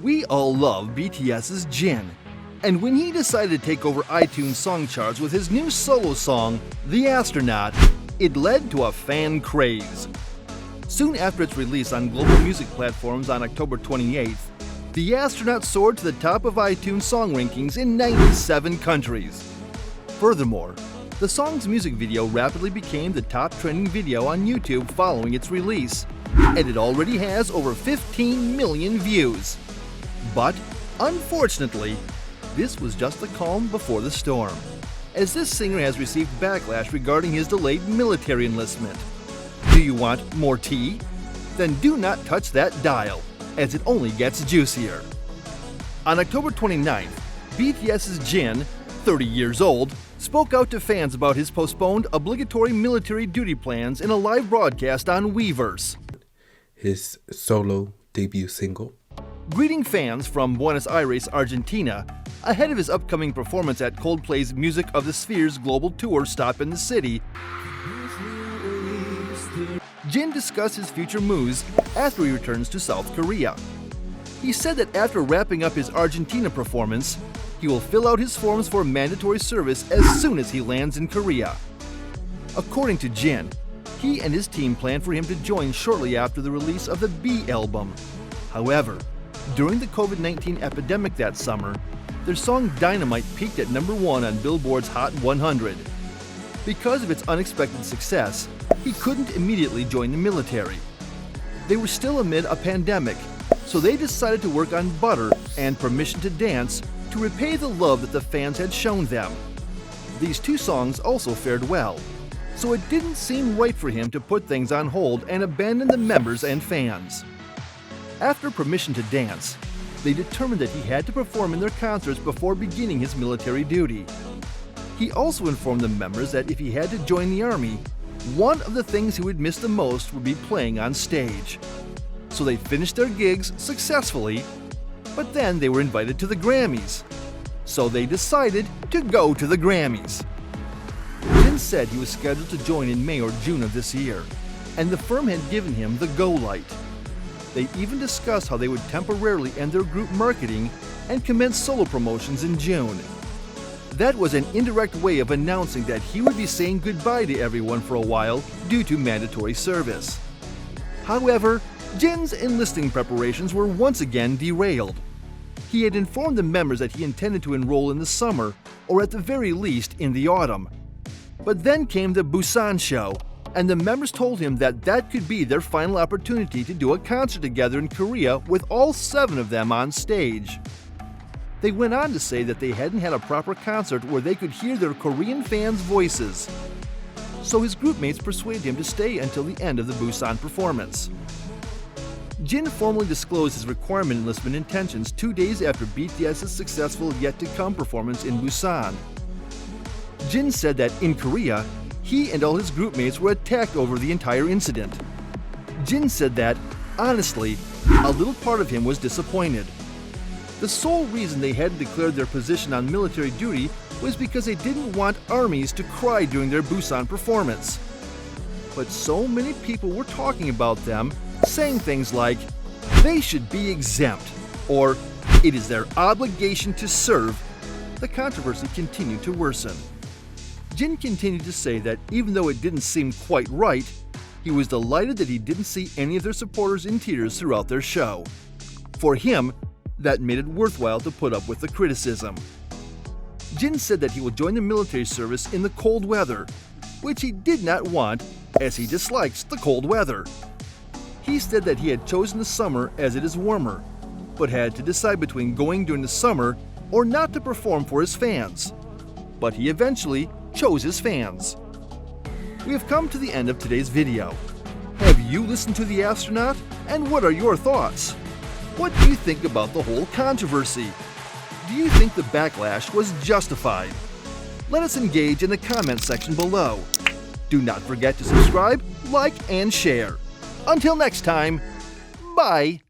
We all love BTS's Jin, and when he decided to take over iTunes song charts with his new solo song, The Astronaut, it led to a fan craze. Soon after its release on global music platforms on October 28th, The Astronaut soared to the top of iTunes song rankings in 97 countries. Furthermore, the song's music video rapidly became the top trending video on YouTube following its release, and it already has over 15 million views. But, unfortunately, this was just the calm before the storm, as this singer has received backlash regarding his delayed military enlistment. Do you want more tea? Then do not touch that dial, as it only gets juicier. On October 29th, BTS's Jin, 30 years old, spoke out to fans about his postponed obligatory military duty plans in a live broadcast on Weverse. His solo debut single. Greeting fans from Buenos Aires, Argentina, ahead of his upcoming performance at Coldplay's Music of the Spheres global tour stop in the city, Jin discussed his future moves after he returns to South Korea. He said that after wrapping up his Argentina performance, he will fill out his forms for mandatory service as soon as he lands in Korea. According to Jin, he and his team plan for him to join shortly after the release of the B album. However, during the COVID-19 epidemic that summer, their song Dynamite peaked at #1 on Billboard's Hot 100. Because of its unexpected success, he couldn't immediately join the military. They were still amid a pandemic, so they decided to work on Butter and Permission to Dance to repay the love that the fans had shown them. These two songs also fared well, so it didn't seem right for him to put things on hold and abandon the members and fans. After Permission to Dance, they determined that he had to perform in their concerts before beginning his military duty. He also informed the members that if he had to join the army, one of the things he would miss the most would be playing on stage. So they finished their gigs successfully, but then they were invited to the Grammys. So they decided to go to the Grammys. Jin said he was scheduled to join in May or June of this year, and the firm had given him the go light. They even discussed how they would temporarily end their group marketing and commence solo promotions in June. That was an indirect way of announcing that he would be saying goodbye to everyone for a while due to mandatory service. However, Jin's enlisting preparations were once again derailed. He had informed the members that he intended to enroll in the summer, or at the very least in the autumn. But then came the Busan show, and the members told him that that could be their final opportunity to do a concert together in Korea with all 7 of them on stage. They went on to say that they hadn't had a proper concert where they could hear their Korean fans' voices. So his groupmates persuaded him to stay until the end of the Busan performance. Jin formally disclosed his requirement enlistment intentions 2 days after BTS's successful yet-to-come performance in Busan. Jin said that in Korea, he and all his groupmates were attacked over the entire incident. Jin said that, honestly, a little part of him was disappointed. The sole reason they hadn't declared their position on military duty was because they didn't want armies to cry during their Busan performance. But so many people were talking about them, saying things like, they should be exempt, or it is their obligation to serve. The controversy continued to worsen. Jin continued to say that even though it didn't seem quite right, he was delighted that he didn't see any of their supporters in tears throughout their show. For him, that made it worthwhile to put up with the criticism. Jin said that he will join the military service in the cold weather, which he did not want as he dislikes the cold weather. He said that he had chosen the summer as it is warmer, but had to decide between going during the summer or not to perform for his fans. But he eventually chose his fans. We have come to the end of today's video. Have you listened to The Astronaut? And what are your thoughts? What do you think about the whole controversy? Do you think the backlash was justified? Let us engage in the comment section below. Do not forget to subscribe, like, and share. Until next time, bye!